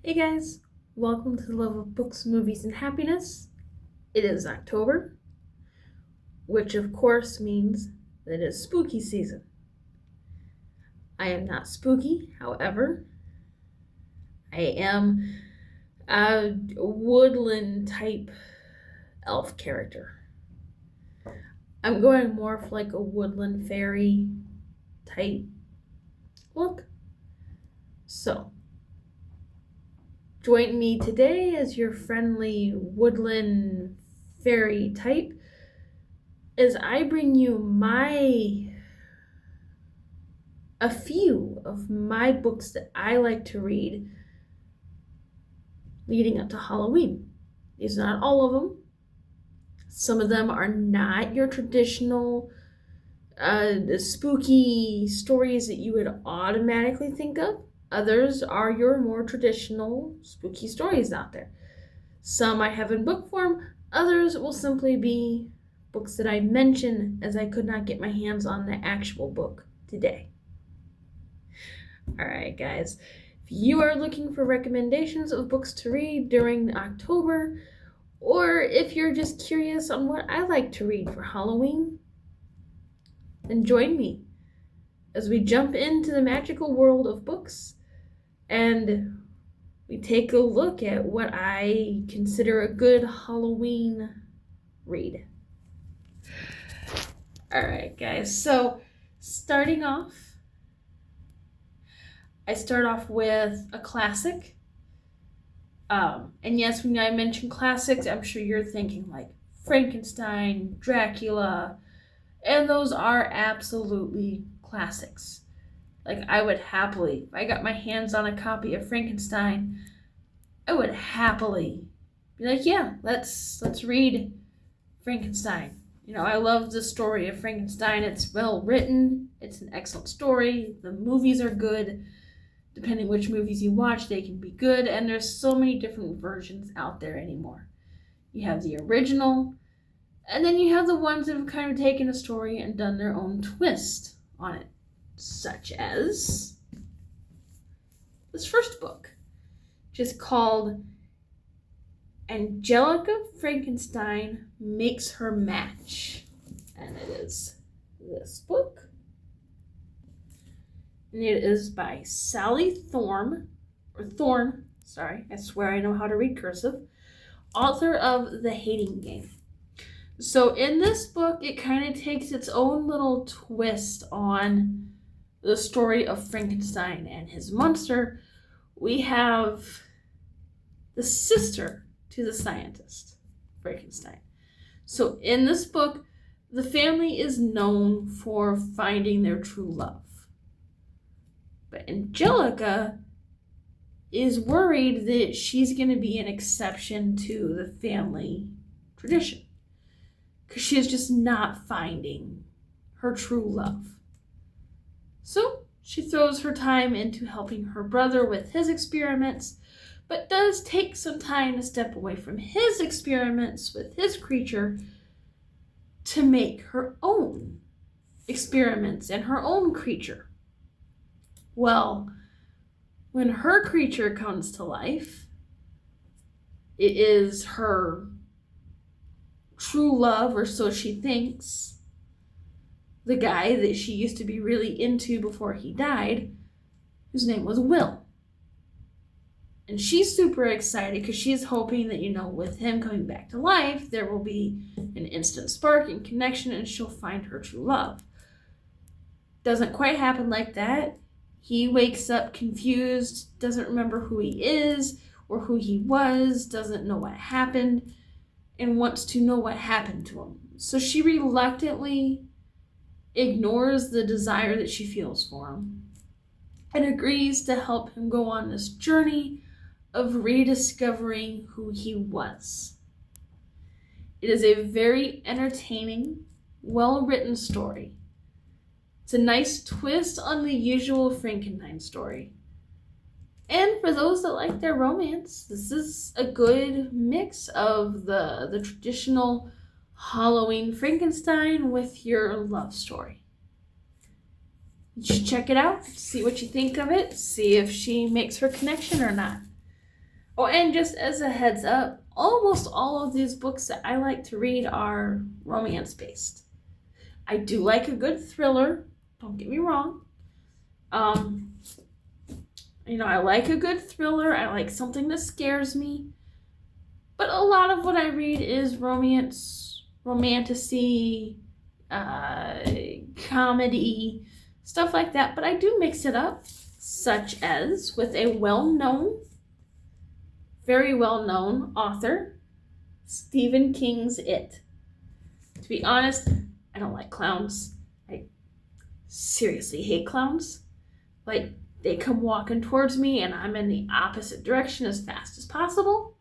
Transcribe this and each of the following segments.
Hey guys, welcome to the Love of Books, Movies, and Happiness. It is October, which of course means that it is spooky season. I am not spooky, however, I am a woodland type elf character. I'm going more for like a woodland fairy type look. So, join me today as your friendly woodland fairy type as I bring you a few of my books that I like to read leading up to Halloween. These are not all of them. Some of them are not your traditional spooky stories that you would automatically think of. Others are your more traditional spooky stories out there. Some I have in book form, others will simply be books that I mention as I could not get my hands on the actual book today. Alright, guys, if you are looking for recommendations of books to read during October, or if you're just curious on what I like to read for Halloween, then join me as we jump into the magical world of books and we take a look at what I consider a good Halloween read. Alright, guys, so starting off, I start off with a classic. And yes, when I mention classics, I'm sure you're thinking like Frankenstein, Dracula, and those are absolutely classics. Like I would happily, if I got my hands on a copy of Frankenstein, I would happily be like, yeah, let's read Frankenstein. You know, I love the story of Frankenstein. It's well written. It's an excellent story. The movies are good. Depending which movies you watch, they can be good, and there's so many different versions out there anymore. You have the original, and then you have the ones that have kind of taken a story and done their own twist on it, such as this first book, which is called Angelica Frankenstein Makes Her Match, and it is this book. And it is by Sally Thorne, I swear I know how to read cursive, author of The Hating Game. So in this book, it kind of takes its own little twist on the story of Frankenstein and his monster. We have the sister to the scientist, Frankenstein. So in this book, the family is known for finding their true love. But Angelica is worried that she's going to be an exception to the family tradition because she is just not finding her true love. So she throws her time into helping her brother with his experiments, but does take some time to step away from his experiments with his creature to make her own experiments and her own creature. Well, when her creature comes to life, it is her true love, or so she thinks, the guy that she used to be really into before he died, whose name was Will. And she's super excited because she's hoping that, with him coming back to life, there will be an instant spark and connection and she'll find her true love. Doesn't quite happen like that. He wakes up confused, doesn't remember who he is or who he was, doesn't know what happened, and wants to know what happened to him. So she reluctantly ignores the desire that she feels for him and agrees to help him go on this journey of rediscovering who he was. It is a very entertaining, well-written story. It's a nice twist on the usual Frankenstein story. And for those that like their romance, this is a good mix of the traditional Halloween Frankenstein with your love story. You should check it out, see what you think of it, see if she makes her connection or not. Oh, and just as a heads up, almost all of these books that I like to read are romance-based. I do like a good thriller, don't get me wrong. I like a good thriller. I like something that scares me. But a lot of what I read is romance, romantasy, comedy, stuff like that. But I do mix it up, such as with a very well-known author, Stephen King's It. To be honest, I don't like clowns. I seriously hate clowns. Like, they come walking towards me and I'm in the opposite direction as fast as possible.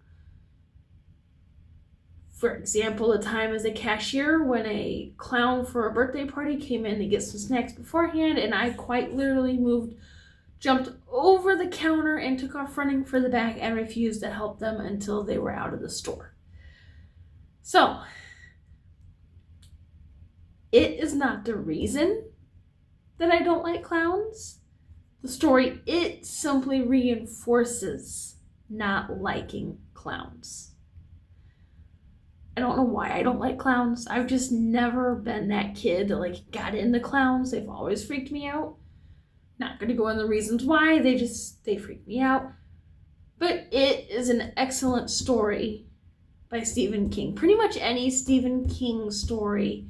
For example, the time as a cashier when a clown for a birthday party came in to get some snacks beforehand, and I quite literally jumped over the counter and took off running for the back and refused to help them until they were out of the store. So, it is not the reason that I don't like clowns. The story, it simply reinforces not liking clowns. I don't know why I don't like clowns. I've just never been that kid that got into clowns. They've always freaked me out. Not going to go into the reasons why. They freak me out. But it is an excellent story by Stephen King. Pretty much any Stephen King story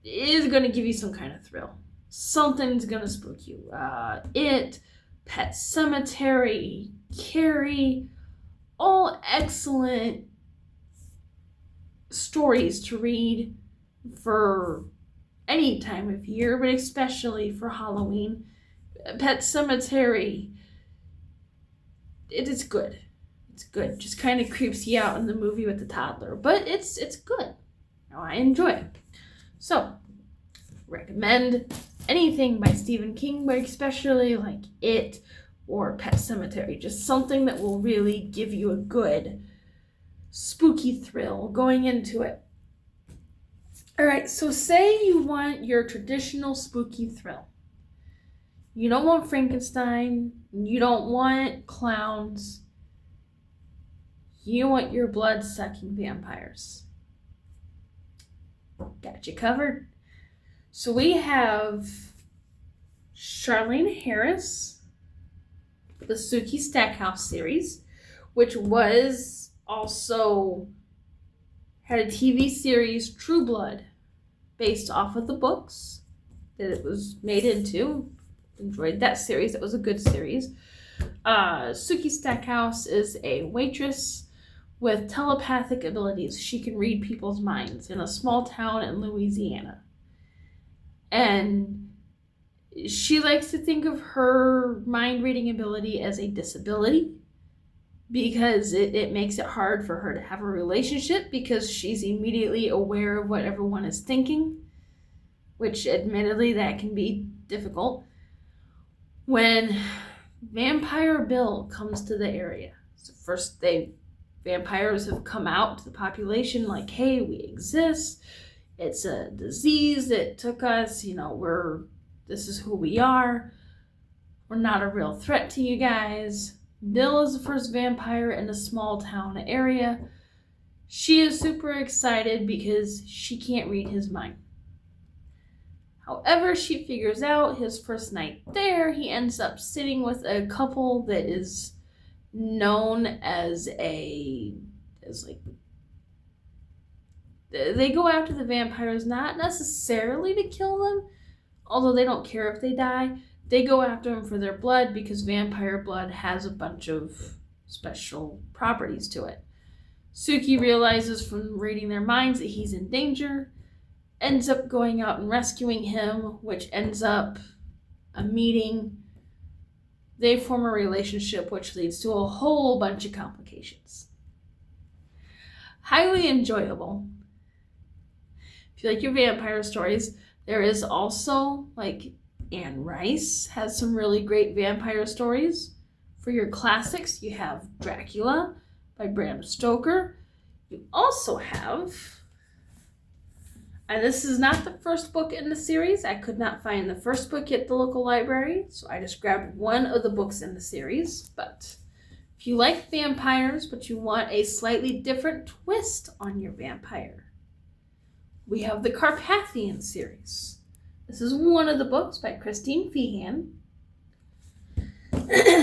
is going to give you some kind of thrill. Something's going to spook you. It, Pet Sematary, Carrie, all excellent stories to read for any time of year, but especially for Halloween. Pet Sematary, it is good. It's good. Just kind of creeps you out in the movie with the toddler, but it's good. I enjoy it. So, recommend anything by Stephen King, but especially like It or Pet Sematary. Just something that will really give you a good spooky thrill going into it. All right, so say you want your traditional spooky thrill. You don't want Frankenstein. You don't want clowns. You want your blood-sucking vampires. Got you covered. So we have Charlaine Harris, the Sookie Stackhouse series, which was also had a TV series, True Blood, based off of the books that it was made into. Enjoyed that series. It was a good series. Sookie Stackhouse is a waitress with telepathic abilities. She can read people's minds in a small town in Louisiana. And she likes to think of her mind-reading ability as a disability because it makes it hard for her to have a relationship because she's immediately aware of what everyone is thinking, which admittedly that can be difficult. When Vampire Bill comes to the area, so first vampires have come out to the population like, hey, we exist. It's a disease that took us, this is who we are. We're not a real threat to you guys. Bill is the first vampire in a small town area. She is super excited because she can't read his mind. However, she figures out his first night there, he ends up sitting with a couple that is known as they go after the vampires not necessarily to kill them, although they don't care if they die. They go after them for their blood because vampire blood has a bunch of special properties to it. Sookie realizes from reading their minds that he's in danger, ends up going out and rescuing him, which ends up a meeting. They form a relationship, which leads to a whole bunch of complications. Highly enjoyable. If you like your vampire stories, there is also Anne Rice has some really great vampire stories. For your classics, you have Dracula by Bram Stoker. You also have, and this is not the first book in the series. I could not find the first book at the local library, so I just grabbed one of the books in the series. But If you like vampires, but you want a slightly different twist on your vampire, we have the Carpathian series. This is one of the books by Christine Feehan.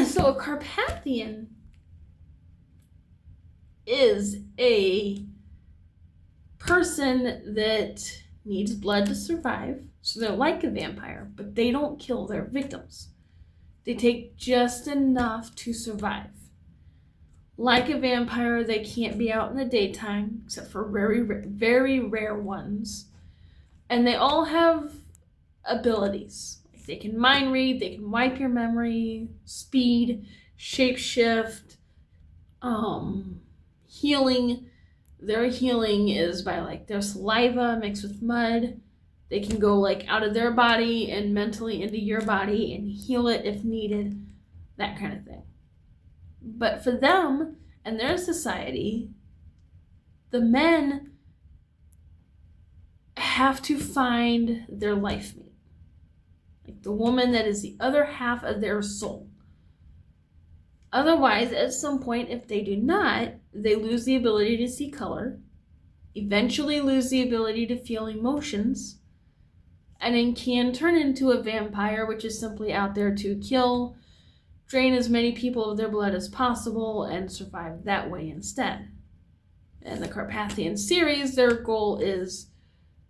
So a Carpathian is a person that needs blood to survive. So they're like a vampire, but they don't kill their victims. They take just enough to survive. Like a vampire, they can't be out in the daytime, except for very, very rare ones. And they all have abilities. They can mind read, they can wipe your memory, speed, shapeshift, healing. Their healing is by like their saliva mixed with mud. They can go like out of their body and mentally into your body and heal it if needed, that kind of thing. But for them and their society, the men have to find their life mate. Like the woman that is the other half of their soul. Otherwise, at some point, if they do not, they lose the ability to see color, eventually lose the ability to feel emotions, and then can turn into a vampire, which is simply out there to kill, drain as many people of their blood as possible, and survive that way instead. In the Carpathian series, their goal is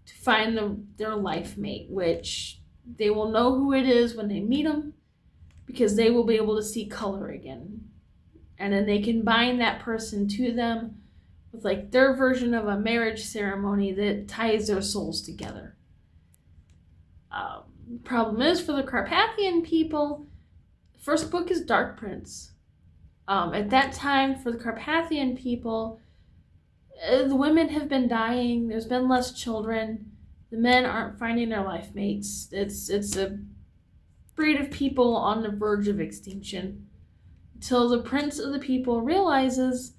to find their life mate, which they will know who it is when they meet them, because they will be able to see color again. And then they can bind that person to them with like their version of a marriage ceremony that ties their souls together. Problem is, for the Carpathian people, the first book is Dark Prince. At that time, for the Carpathian people, the women have been dying, there's been less children, the men aren't finding their life mates. It's a breed of people on the verge of extinction, until the prince of the people realizes,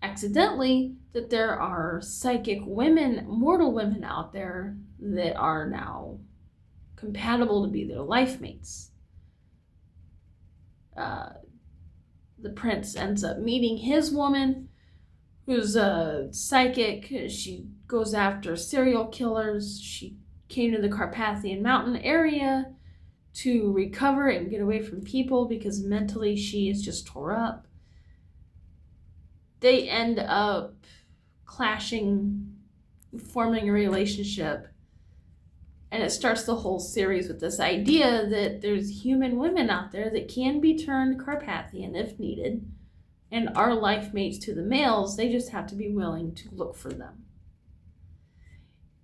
accidentally, that there are psychic women, mortal women out there that are now compatible to be their life mates. The prince ends up meeting his woman, who's a psychic. She goes after serial killers. She came to the Carpathian Mountain area to recover and get away from people because mentally she is just tore up. They end up clashing, forming a relationship, and it starts the whole series with this idea that there's human women out there that can be turned Carpathian if needed, and are life mates to the males. They just have to be willing to look for them.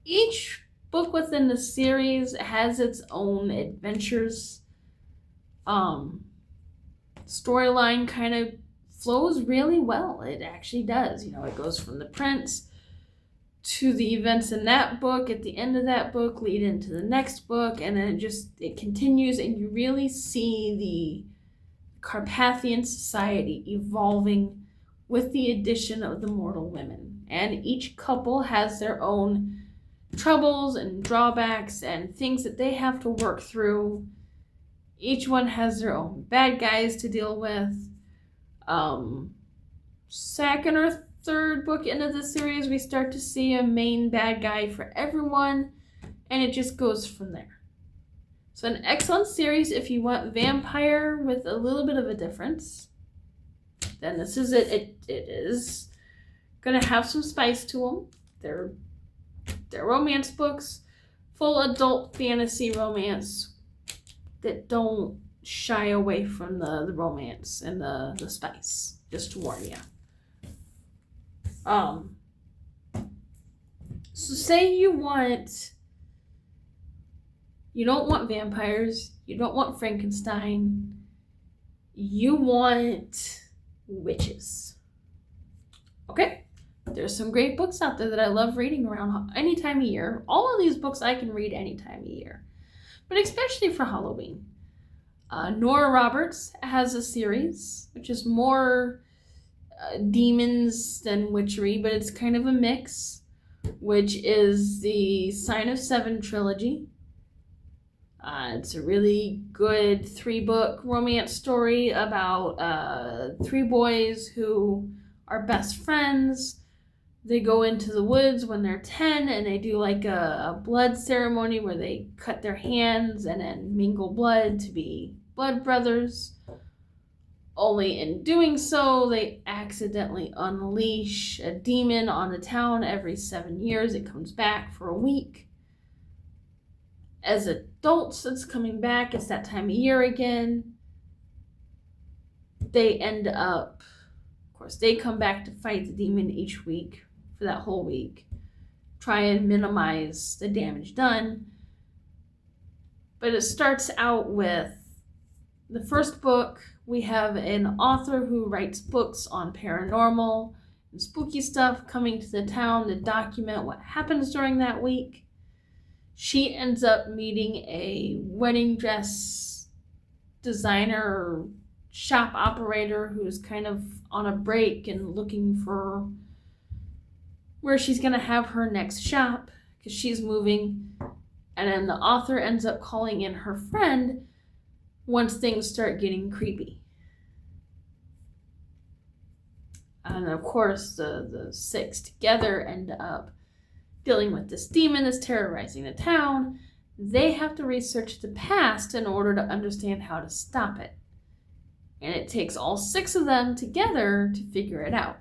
Each book within the series has its own adventures. Storyline kind of flows really well. It actually does. It goes from the prince to the events in that book, at the end of that book, lead into the next book, and then it continues, and you really see the Carpathian society evolving with the addition of the mortal women. And each couple has their own troubles and drawbacks and things that they have to work through. Each one has their own bad guys to deal with. Second or third book into the series, we start to see a main bad guy for everyone, and it just goes from there. So an excellent series if you want vampire with a little bit of a difference. Then this is it. It is going to have some spice to them. They're romance books, full adult fantasy romance that don't shy away from the romance and the spice. Just to warn you. So say you don't want vampires, you don't want Frankenstein, you want witches. Okay? There's some great books out there that I love reading around any time of year. All of these books I can read any time of year, but especially for Halloween. Nora Roberts has a series, which is more demons than witchery, but it's kind of a mix, which is the Sign of Seven trilogy. It's a really good 3-book romance story about 3 boys who are best friends. They go into the woods when they're 10 and they do like a blood ceremony where they cut their hands and then mingle blood to be blood brothers. Only in doing so, they accidentally unleash a demon on the town. Every 7 years, it comes back for a week. As adults, it's coming back. It's that time of year again. They end up, of course, they come back to fight the demon each week for that whole week. Try and minimize the damage done. But it starts out with the first book. We have an author who writes books on paranormal and spooky stuff coming to the town to document what happens during that week. She ends up meeting a wedding dress designer shop operator who's kind of on a break and looking for where she's going to have her next shop because she's moving. And then the author ends up calling in her friend once things start getting creepy. And of course, the 6 together end up dealing with this demon that's terrorizing the town. They have to research the past in order to understand how to stop it. And it takes all 6 of them together to figure it out.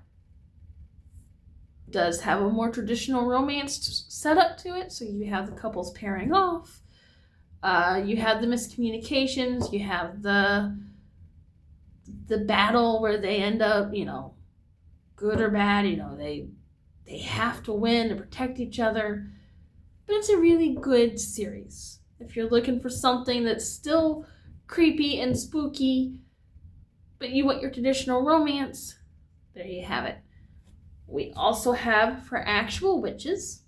It does have a more traditional romance setup to it, so you have the couples pairing off. You have the miscommunications, you have the battle where they end up, good or bad, they have to win to protect each other. But it's a really good series. If you're looking for something that's still creepy and spooky, but you want your traditional romance, there you have it. We also have, for actual witches,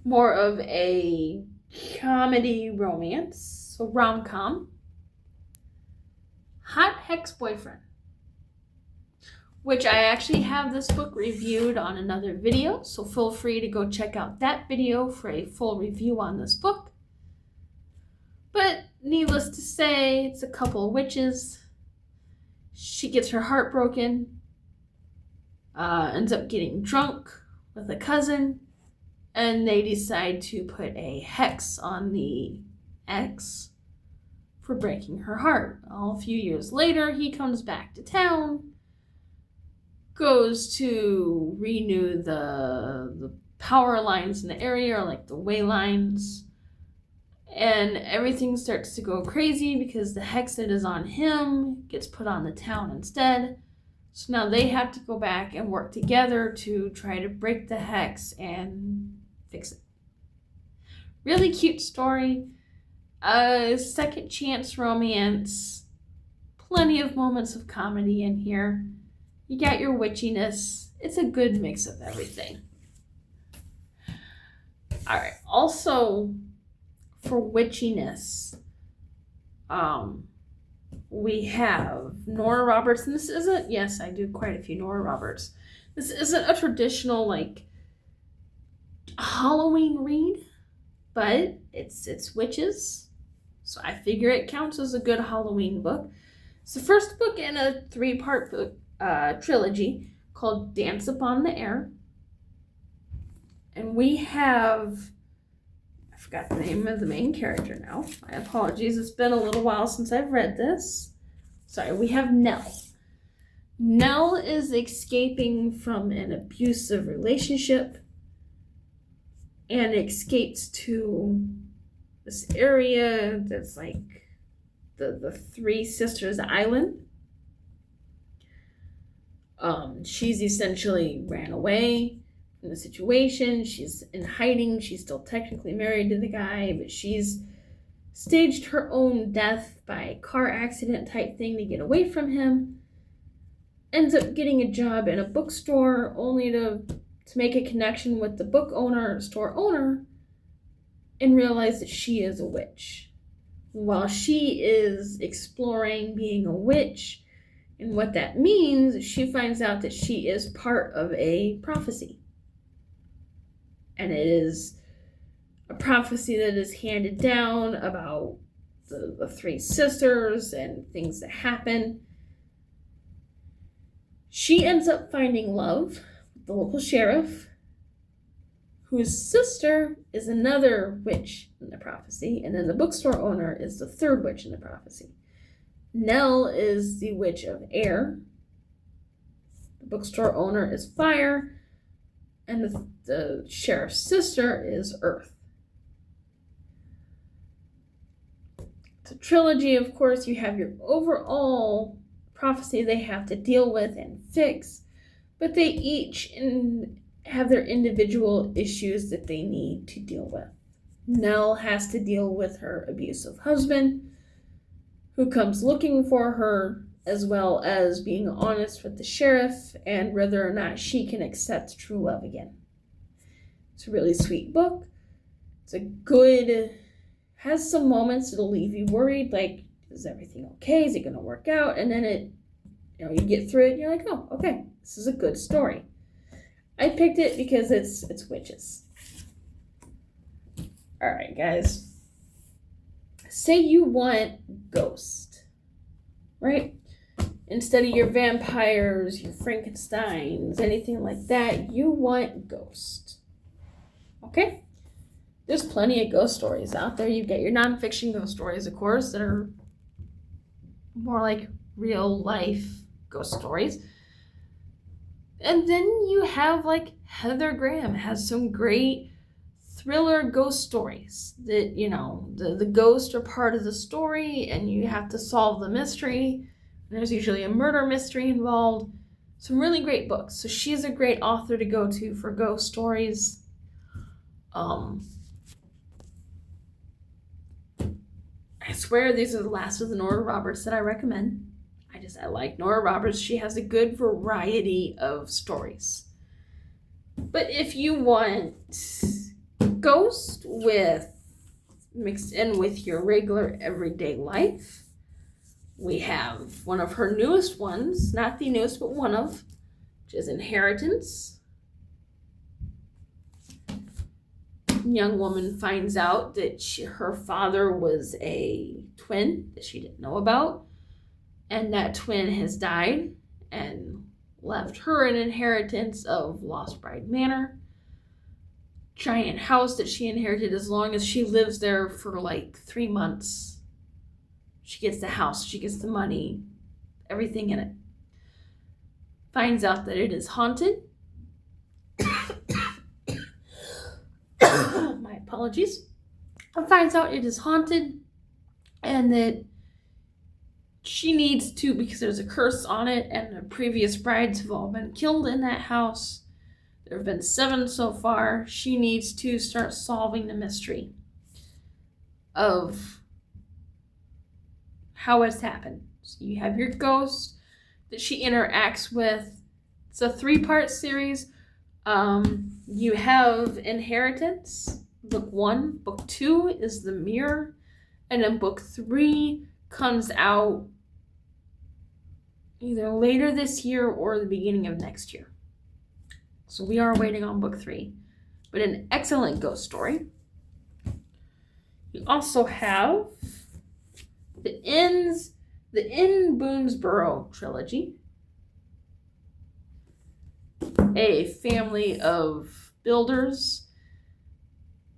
more of a comedy romance, so rom-com, Hot Hex Boyfriend, which I actually have this book reviewed on another video, so feel free to go check out that video for a full review on this book. But needless to say, it's a couple of witches. She gets her heart broken, ends up getting drunk with a cousin, and they decide to put a hex on the ex for breaking her heart. A few years later, he comes back to town, goes to renew the power lines in the area, or like the way lines, and everything starts to go crazy because the hex that is on him gets put on the town instead. So now they have to go back and work together to try to break the hex and fix it. Really cute story. Second chance romance. Plenty of moments of comedy in here. You got your witchiness. It's a good mix of everything. Alright, also for witchiness, we have Nora Roberts, and this isn't, yes, I do quite a few Nora Roberts. This isn't a traditional, Halloween read, but it's witches, so I figure it counts as a good Halloween book. It's the first book in a 3-part book trilogy called Dance Upon the Air. And we have, I forgot the name of the main character now. My apologies, it's been a little while since I've read this. Sorry, we have Nell. Nell is escaping from an abusive relationship and escapes to this area that's like the Three Sisters Island. She's essentially ran away from the situation. She's in hiding. She's still technically married to the guy, but she's staged her own death by a car accident type thing to get away from him. Ends up getting a job in a bookstore only to make a connection with the store owner, and realize that she is a witch. While she is exploring being a witch and what that means, she finds out that she is part of a prophecy. And it is a prophecy that is handed down about the three sisters and things that happen. She ends up finding love with the local sheriff, whose sister is another witch in the prophecy, and then the bookstore owner is the third witch in the prophecy. Nell is the witch of air, the bookstore owner is fire, and the sheriff's sister is earth. It's a trilogy, of course. You have your overall prophecy they have to deal with and fix, but they each have their individual issues that they need to deal with. Nell has to deal with her abusive husband, who comes looking for her, as well as being honest with the sheriff and whether or not she can accept true love again. It's a really sweet book. Has some moments that'll leave you worried, like, is everything okay? Is it going to work out? And then you get through it and you're like, oh, okay, this is a good story. I picked it because it's witches. All right, guys. Say you want Ghost, right? Instead of your vampires, your Frankensteins, anything like that, you want Ghost. Okay? There's plenty of ghost stories out there. You get your nonfiction ghost stories, of course, that are more like real life ghost stories. And then you have like Heather Graham has some great thriller ghost stories that, the ghosts are part of the story and you have to solve the mystery. There's usually a murder mystery involved. Some really great books. So she's a great author to go to for ghost stories. I swear these are the last of the Nora Roberts that I recommend. I like Nora Roberts. She has a good variety of stories. But if you want Ghost mixed in with your regular everyday life, we have one of her newest ones, not the newest, but one of, which is Inheritance. Young woman finds out that her father was a twin that she didn't know about, and that twin has died and left her an inheritance of Lost Bride Manor, giant house that she inherited. As long as she lives there for like 3 months, she gets the house, she gets the money, everything in it. Finds out that it is haunted. My apologies. Finds out it is haunted and that she needs to, because there's a curse on it and the previous brides have all been killed in that house. There have been 7 so far. She needs to start solving the mystery of how it's happened. So you have your ghost that she interacts with. It's a 3-part series. You have Inheritance, book 1. Book 2 is The Mirror. And then book 3 comes out either later this year or the beginning of next year. So we are waiting on book 3. But an excellent ghost story. You also have the In Boonesboro trilogy. A family of builders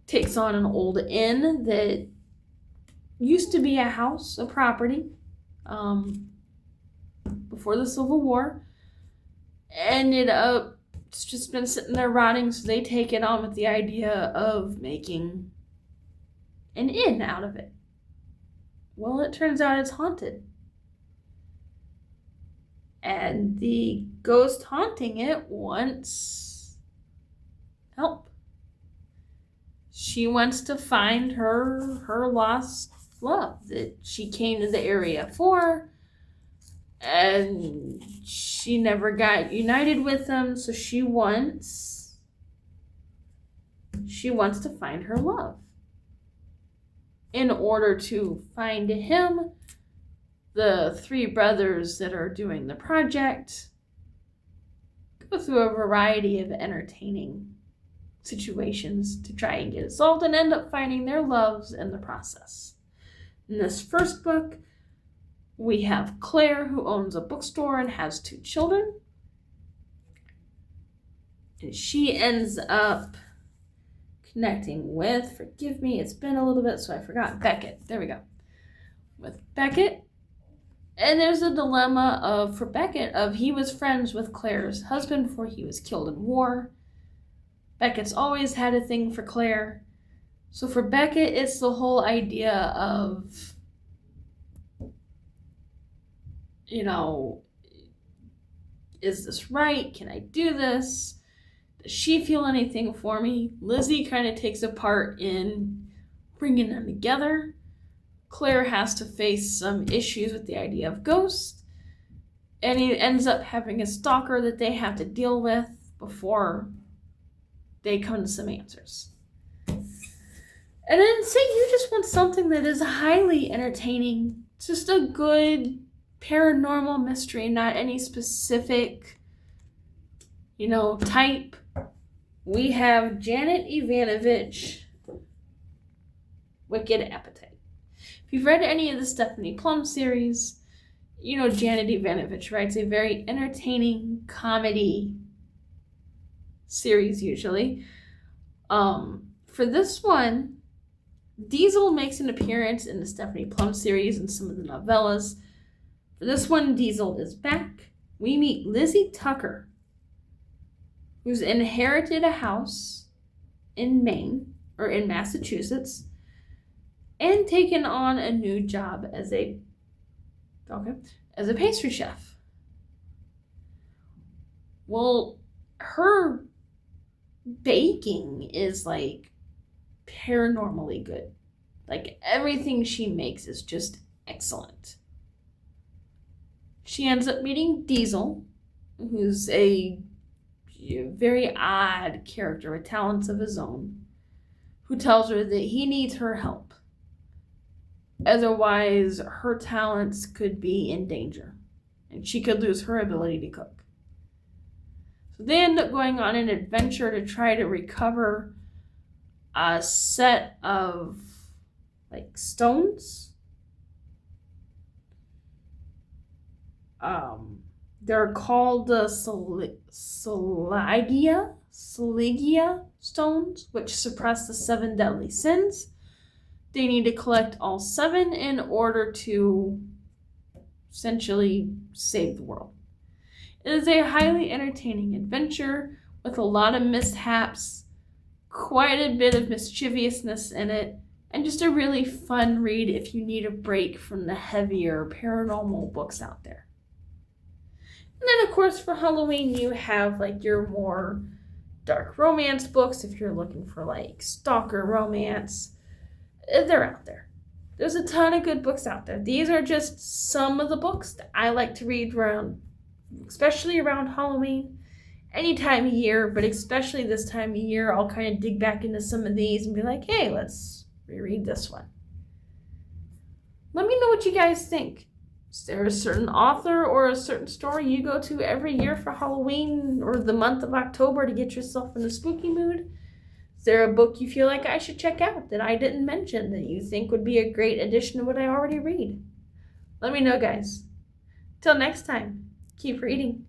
takes on an old inn that used to be a house, a property, before the Civil War. Ended up, it's just been sitting there rotting, so they take it on with the idea of making an inn out of it. Well, it turns out it's haunted. And the ghost haunting it wants help. She wants to find her lost love that she came to the area for, and she never got united with them, so she wants to find her love. In order to find him, the 3 brothers that are doing the project go through a variety of entertaining situations to try and get it solved and end up finding their loves in the process. In this first book, we have Claire, who owns a bookstore and has 2 children. And she ends up connecting with, forgive me, it's been a little bit, so I forgot, Beckett. There we go. With Beckett. And there's a dilemma for Beckett he was friends with Claire's husband before he was killed in war. Beckett's always had a thing for Claire. So for Beckett, it's the whole idea of, is this right? Can I do this? Does she feel anything for me? Lizzie kind of takes a part in bringing them together. Claire has to face some issues with the idea of ghosts. And he ends up having a stalker that they have to deal with before they come to some answers. And then say you just want something that is highly entertaining, just a good paranormal mystery, not any specific, type. We have Janet Evanovich, Wicked Appetite. If you've read any of the Stephanie Plum series, Janet Evanovich writes a very entertaining comedy series usually. For this one, Diesel makes an appearance in the Stephanie Plum series and some of the novellas. For this one, Diesel is back. We meet Lizzie Tucker, who's inherited a house in Maine, or in Massachusetts, and taken on a new job as a pastry chef. Well, her baking is paranormally good. Everything she makes is just excellent. She ends up meeting Diesel, who's a very odd character with talents of his own, who tells her that he needs her help. Otherwise, her talents could be in danger, and she could lose her ability to cook. So they end up going on an adventure to try to recover a set of stones. They're called the Saligia stones, which suppress the 7 deadly sins. They need to collect all 7 in order to essentially save the world. It is a highly entertaining adventure with a lot of mishaps, quite a bit of mischievousness in it, and just a really fun read if you need a break from the heavier paranormal books out there. And then, of course, for Halloween, you have your more dark romance books. If you're looking for stalker romance, they're out there. There's a ton of good books out there. These are just some of the books that I like to read especially around Halloween, any time of year, but especially this time of year, I'll kind of dig back into some of these and be like, hey, let's reread this one. Let me know what you guys think. Is there a certain author or a certain story you go to every year for Halloween or the month of October to get yourself in the spooky mood? Is there a book you feel like I should check out that I didn't mention that you think would be a great addition to what I already read? Let me know, guys. Till next time, keep reading.